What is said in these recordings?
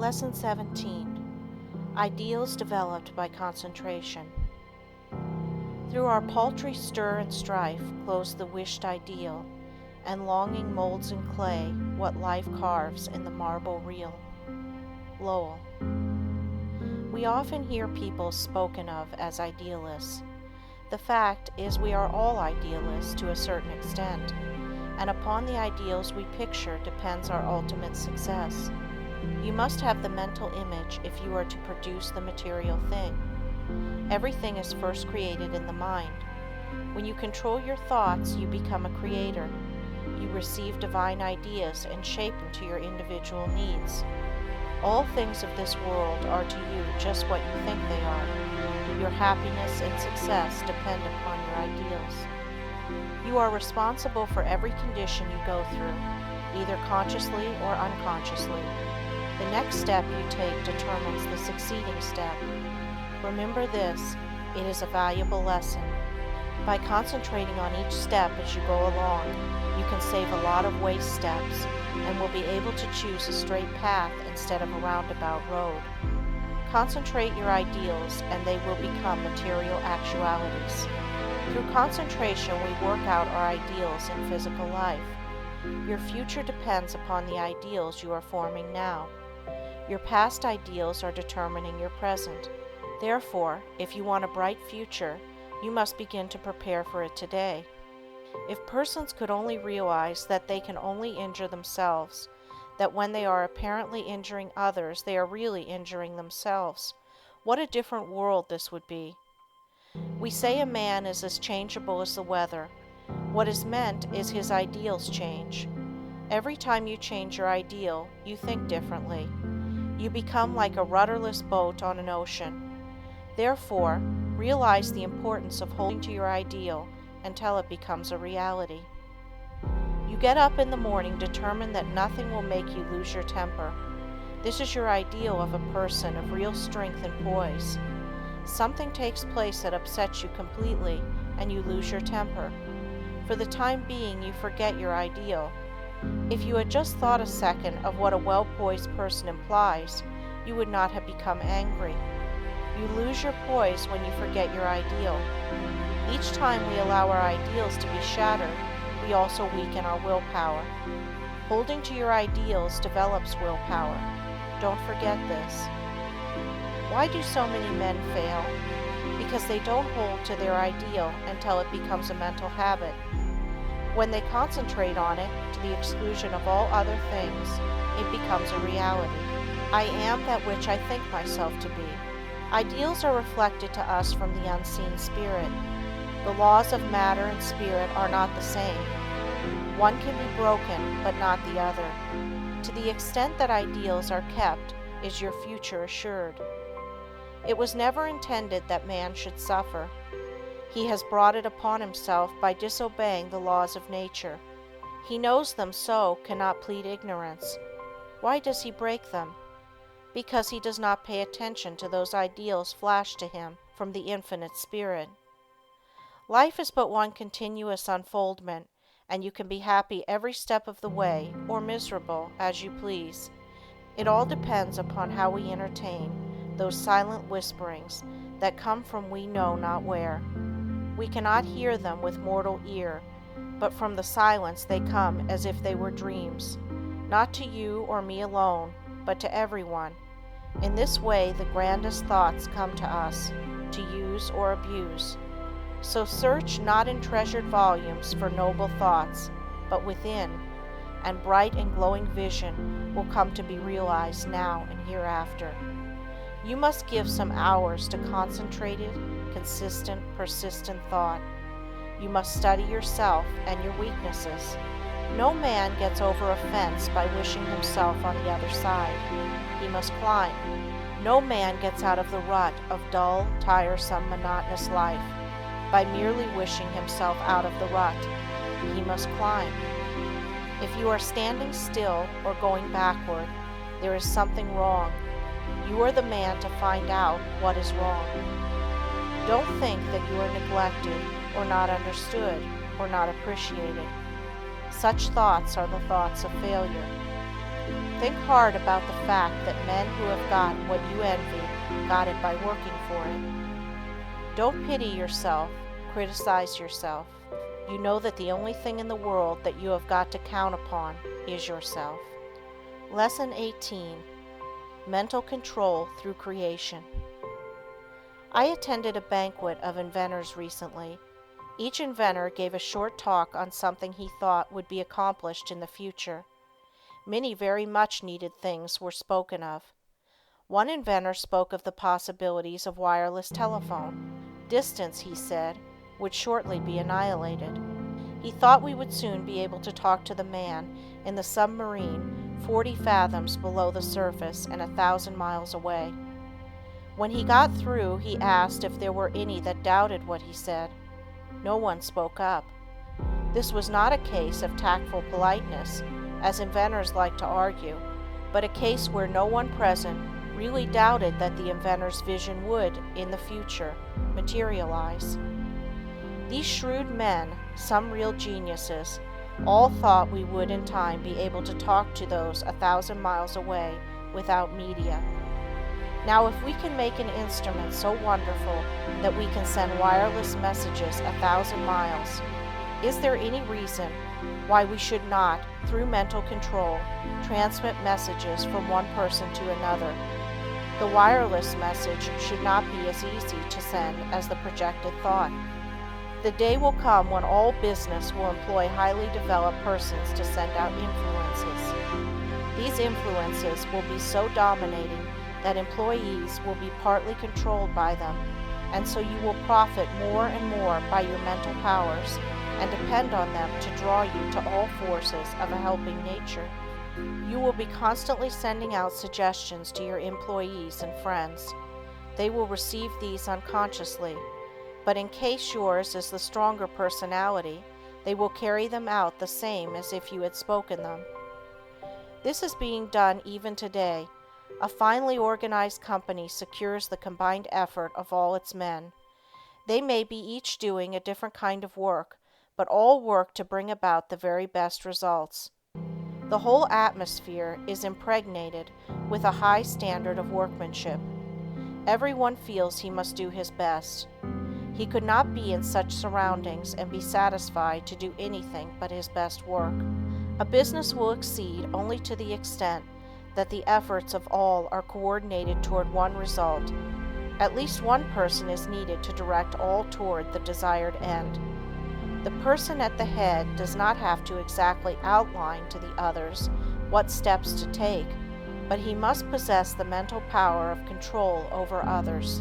Lesson 17. Ideals developed by concentration. Through our paltry stir and strife glows the wished ideal, and longing molds in clay what life carves in the marble real. Lowell. We often hear people spoken of as idealists. The fact is we are all idealists to a certain extent, and upon the ideals we picture depends our ultimate success. You must have the mental image if you are to produce the material thing. Everything is first created in the mind. When you control your thoughts, you become a creator. You receive divine ideas and shape them to your individual needs. All things of this world are to you just what you think they are. Your happiness and success depend upon your ideals. You are responsible for every condition you go through, either consciously or unconsciously. The next step you take determines the succeeding step. Remember this, it is a valuable lesson. By concentrating on each step as you go along, you can save a lot of waste steps and will be able to choose a straight path instead of a roundabout road. Concentrate your ideals and they will become material actualities. Through concentration, we work out our ideals in physical life. Your future depends upon the ideals you are forming now. Your past ideals are determining your present. Therefore, if you want a bright future, you must begin to prepare for it today. If persons could only realize that they can only injure themselves, that when they are apparently injuring others, they are really injuring themselves, what a different world this would be. We say a man is as changeable as the weather. What is meant is his ideals change. Every time you change your ideal, you think differently. You become like a rudderless boat on an ocean. Therefore, realize the importance of holding to your ideal until it becomes a reality. You get up in the morning determined that nothing will make you lose your temper. This is your ideal of a person of real strength and poise. Something takes place that upsets you completely, and you lose your temper. For the time being, you forget your ideal. If you had just thought a second of what a well-poised person implies, you would not have become angry. You lose your poise when you forget your ideal. Each time we allow our ideals to be shattered, we also weaken our willpower. Holding to your ideals develops willpower. Don't forget this. Why do so many men fail? Because they don't hold to their ideal until it becomes a mental habit. When they concentrate on it, to the exclusion of all other things, it becomes a reality. I am that which I think myself to be. Ideals are reflected to us from the unseen spirit. The laws of matter and spirit are not the same. One can be broken, but not the other. To the extent that ideals are kept, is your future assured. It was never intended that man should suffer. He has brought it upon himself by disobeying the laws of nature. He knows them, so cannot plead ignorance. Why does he break them? Because he does not pay attention to those ideals flashed to him from the infinite spirit. Life is but one continuous unfoldment, and you can be happy every step of the way, or miserable, as you please. It all depends upon how we entertain those silent whisperings that come from we know not where. We cannot hear them with mortal ear, but from the silence they come as if they were dreams, not to you or me alone, but to everyone. In this way the grandest thoughts come to us, to use or abuse. So search not in treasured volumes for noble thoughts, but within, and bright and glowing vision will come to be realized now and hereafter. You must give some hours to concentrated, consistent, persistent thought. You must study yourself and your weaknesses. No man gets over a fence by wishing himself on the other side. He must climb. No man gets out of the rut of dull, tiresome, monotonous life by merely wishing himself out of the rut. He must climb. If you are standing still or going backward, there is something wrong. You are the man to find out what is wrong. Don't think that you are neglected or not understood or not appreciated. Such thoughts are the thoughts of failure. Think hard about the fact that men who have gotten what you envy got it by working for it. Don't pity yourself, criticize yourself. You know that the only thing in the world that you have got to count upon is yourself. Lesson 18. Mental Control Through Creation. I attended a banquet of inventors recently. Each inventor gave a short talk on something he thought would be accomplished in the future. Many very much needed things were spoken of. One inventor spoke of the possibilities of wireless telephone. Distance, he said, would shortly be annihilated. He thought we would soon be able to talk to the man in the submarine 40 fathoms below the surface and 1,000 miles away. When he got through, he asked if there were any that doubted what he said. No one spoke up. This was not a case of tactful politeness, as inventors like to argue, but a case where no one present really doubted that the inventor's vision would, in the future, materialize. These shrewd men, some real geniuses, all thought we would in time be able to talk to those 1,000 miles away without media. Now, if we can make an instrument so wonderful that we can send wireless messages 1,000 miles, is there any reason why we should not, through mental control, transmit messages from one person to another? The wireless message should not be as easy to send as the projected thought. The day will come when all business will employ highly developed persons to send out influences. These influences will be so dominating that employees will be partly controlled by them, and so you will profit more and more by your mental powers and depend on them to draw you to all forces of a helping nature. You will be constantly sending out suggestions to your employees and friends. They will receive these unconsciously, but in case yours is the stronger personality, they will carry them out the same as if you had spoken them. This is being done even today. A finely organized company secures the combined effort of all its men. They may be each doing a different kind of work, but all work to bring about the very best results. The whole atmosphere is impregnated with a high standard of workmanship. Everyone feels he must do his best. He could not be in such surroundings and be satisfied to do anything but his best work. A business will exceed only to the extent that the efforts of all are coordinated toward one result. At least one person is needed to direct all toward the desired end. The person at the head does not have to exactly outline to the others what steps to take, but he must possess the mental power of control over others.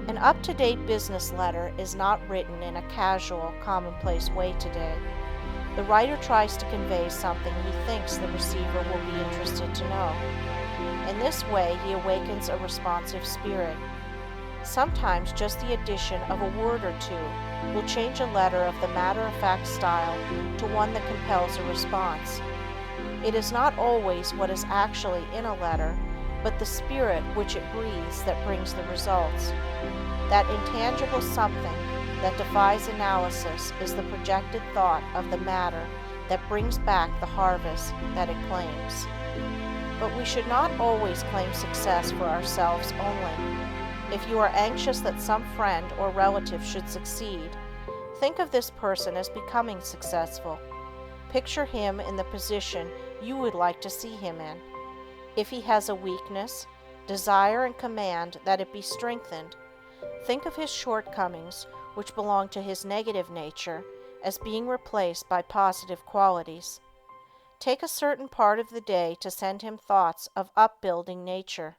An up-to-date business letter is not written in a casual, commonplace way today. The writer tries to convey something he thinks the receiver will be interested to know. In this way, he awakens a responsive spirit. Sometimes just the addition of a word or two will change a letter of the matter-of-fact style to one that compels a response. It is not always what is actually in a letter, but the spirit which it breathes that brings the results. That intangible something that defies analysis is the projected thought of the matter that brings back the harvest that it claims. But we should not always claim success for ourselves only. If you are anxious that some friend or relative should succeed, think of this person as becoming successful. Picture him in the position you would like to see him in. If he has a weakness, desire and command that it be strengthened. Think of his shortcomings, which belong to his negative nature, as being replaced by positive qualities. Take a certain part of the day to send him thoughts of upbuilding nature.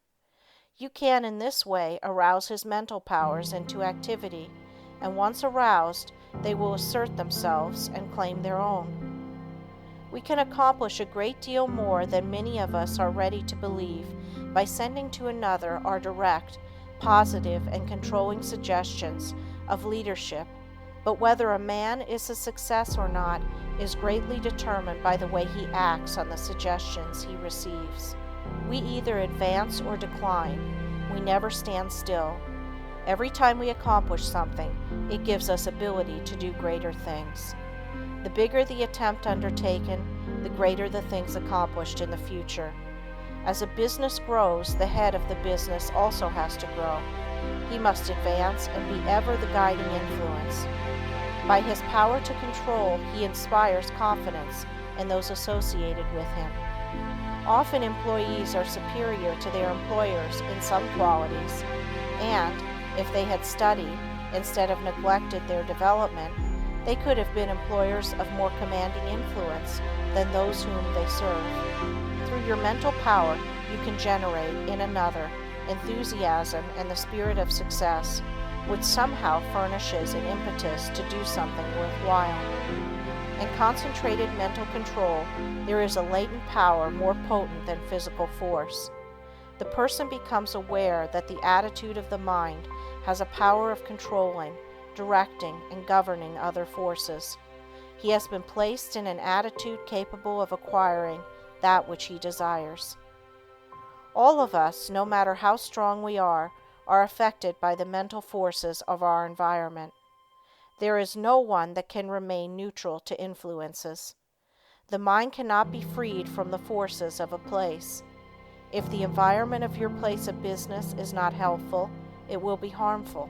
You can in this way arouse his mental powers into activity, and once aroused, they will assert themselves and claim their own. We can accomplish a great deal more than many of us are ready to believe by sending to another our direct, positive, and controlling suggestions of leadership, but whether a man is a success or not is greatly determined by the way he acts on the suggestions he receives. We either advance or decline. We never stand still. Every time we accomplish something, it gives us ability to do greater things. The bigger the attempt undertaken, the greater the things accomplished in the future. As a business grows, the head of the business also has to grow. He must advance and be ever the guiding influence. By his power to control, he inspires confidence in those associated with him. Often employees are superior to their employers in some qualities, and, if they had studied, instead of neglected their development, they could have been employers of more commanding influence than those whom they serve. Through your mental power, you can generate in another enthusiasm and the spirit of success, which somehow furnishes an impetus to do something worthwhile. In concentrated mental control, there is a latent power more potent than physical force. The person becomes aware that the attitude of the mind has a power of controlling, directing, and governing other forces. He has been placed in an attitude capable of acquiring that which he desires. All of us, no matter how strong we are affected by the mental forces of our environment. There is no one that can remain neutral to influences. The mind cannot be freed from the forces of a place. If the environment of your place of business is not helpful, it will be harmful.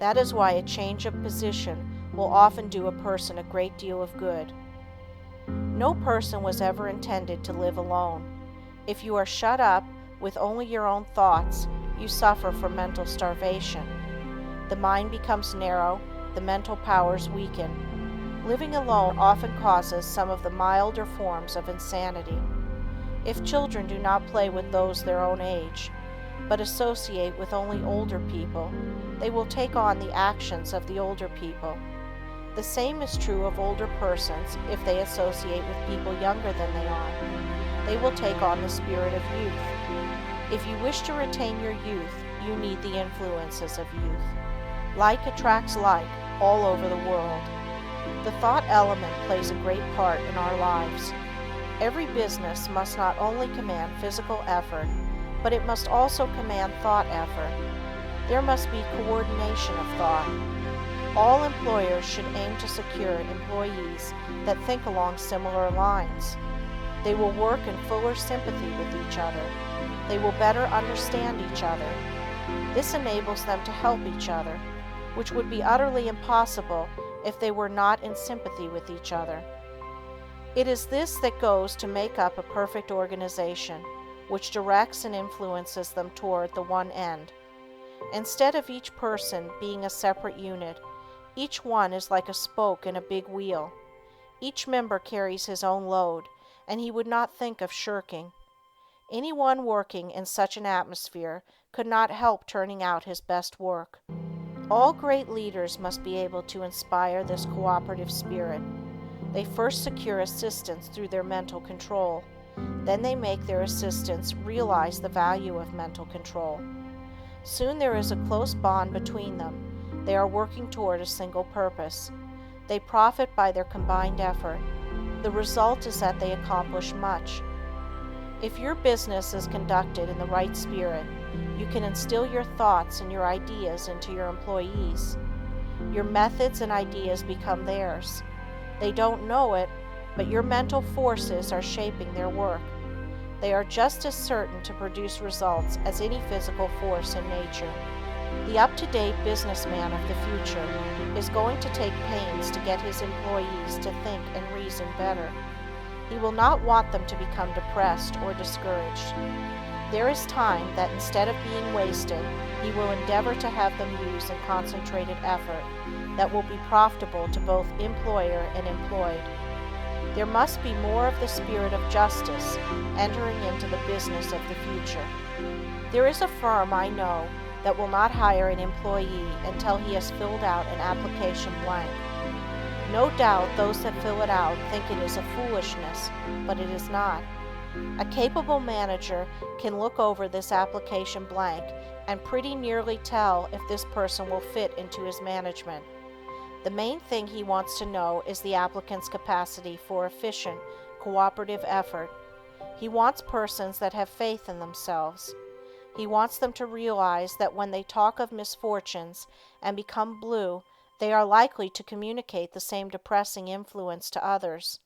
That is why a change of position will often do a person a great deal of good. No person was ever intended to live alone. If you are shut up with only your own thoughts, you suffer from mental starvation. The mind becomes narrow, the mental powers weaken. Living alone often causes some of the milder forms of insanity. If children do not play with those their own age, but associate with only older people, they will take on the actions of the older people. The same is true of older persons if they associate with people younger than they are. They will take on the spirit of youth. If you wish to retain your youth, you need the influences of youth. Like attracts like all over the world. The thought element plays a great part in our lives. Every business must not only command physical effort, but it must also command thought effort. There must be coordination of thought. All employers should aim to secure employees that think along similar lines. They will work in fuller sympathy with each other. They will better understand each other. This enables them to help each other, which would be utterly impossible if they were not in sympathy with each other. It is this that goes to make up a perfect organization, which directs and influences them toward the one end. Instead of each person being a separate unit, each one is like a spoke in a big wheel. Each member carries his own load, and he would not think of shirking. Anyone working in such an atmosphere could not help turning out his best work. All great leaders must be able to inspire this cooperative spirit. They first secure assistance through their mental control. Then they make their assistants realize the value of mental control. Soon there is a close bond between them. They are working toward a single purpose. They profit by their combined effort. The result is that they accomplish much. If your business is conducted in the right spirit, you can instill your thoughts and your ideas into your employees. Your methods and ideas become theirs. They don't know it, but your mental forces are shaping their work. They are just as certain to produce results as any physical force in nature. The up-to-date businessman of the future is going to take pains to get his employees to think and reason better. He will not want them to become depressed or discouraged. There is time that instead of being wasted, he will endeavor to have them use in concentrated effort that will be profitable to both employer and employed. There must be more of the spirit of justice entering into the business of the future. There is a firm I know that will not hire an employee until he has filled out an application blank. No doubt those that fill it out think it is a foolishness, but it is not. A capable manager can look over this application blank and pretty nearly tell if this person will fit into his management. The main thing he wants to know is the applicant's capacity for efficient, cooperative effort. He wants persons that have faith in themselves. He wants them to realize that when they talk of misfortunes and become blue, they are likely to communicate the same depressing influence to others.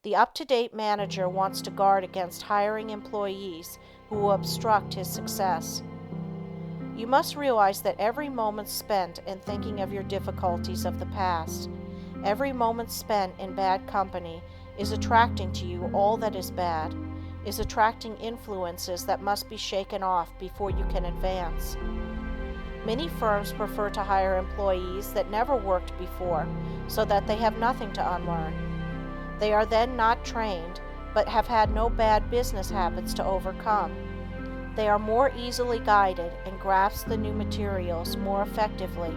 The up-to-date manager wants to guard against hiring employees who will obstruct his success. You must realize that every moment spent in thinking of your difficulties of the past, every moment spent in bad company, is attracting to you all that is bad, is attracting influences that must be shaken off before you can advance. Many firms prefer to hire employees that never worked before so that they have nothing to unlearn. They are then not trained, but have had no bad business habits to overcome. They are more easily guided and grasp the new materials more effectively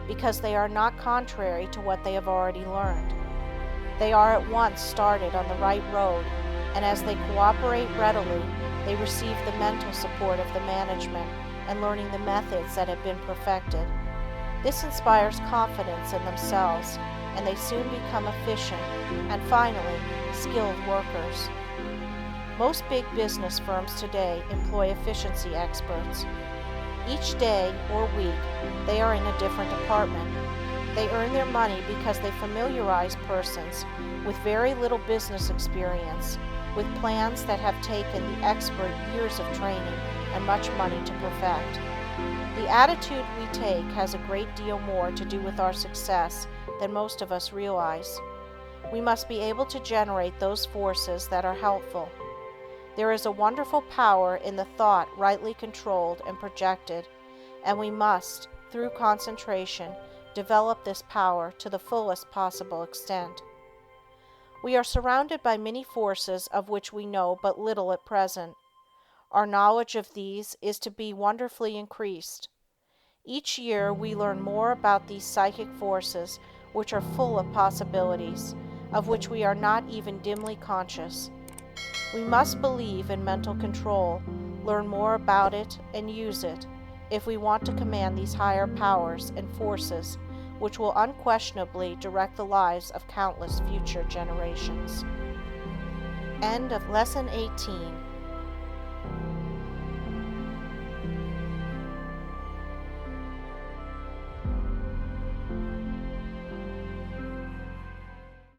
because they are not contrary to what they have already learned. They are at once started on the right road, and as they cooperate readily, they receive the mental support of the management and learning the methods that have been perfected. This inspires confidence in themselves, and they soon become efficient and finally skilled workers. Most big business firms today employ efficiency experts. Each day or week, they are in a different department. They earn their money because they familiarize persons with very little business experience with plans that have taken the expert years of training and much money to perfect. The attitude we take has a great deal more to do with our success than most of us realize. We must be able to generate those forces that are helpful. There is a wonderful power in the thought rightly controlled and projected, and we must, through concentration, develop this power to the fullest possible extent. We are surrounded by many forces of which we know but little at present. Our knowledge of these is to be wonderfully increased. Each year we learn more about these psychic forces which are full of possibilities, of which we are not even dimly conscious. We must believe in mental control, learn more about it, and use it, if we want to command these higher powers and forces which will unquestionably direct the lives of countless future generations. End of Lesson 18.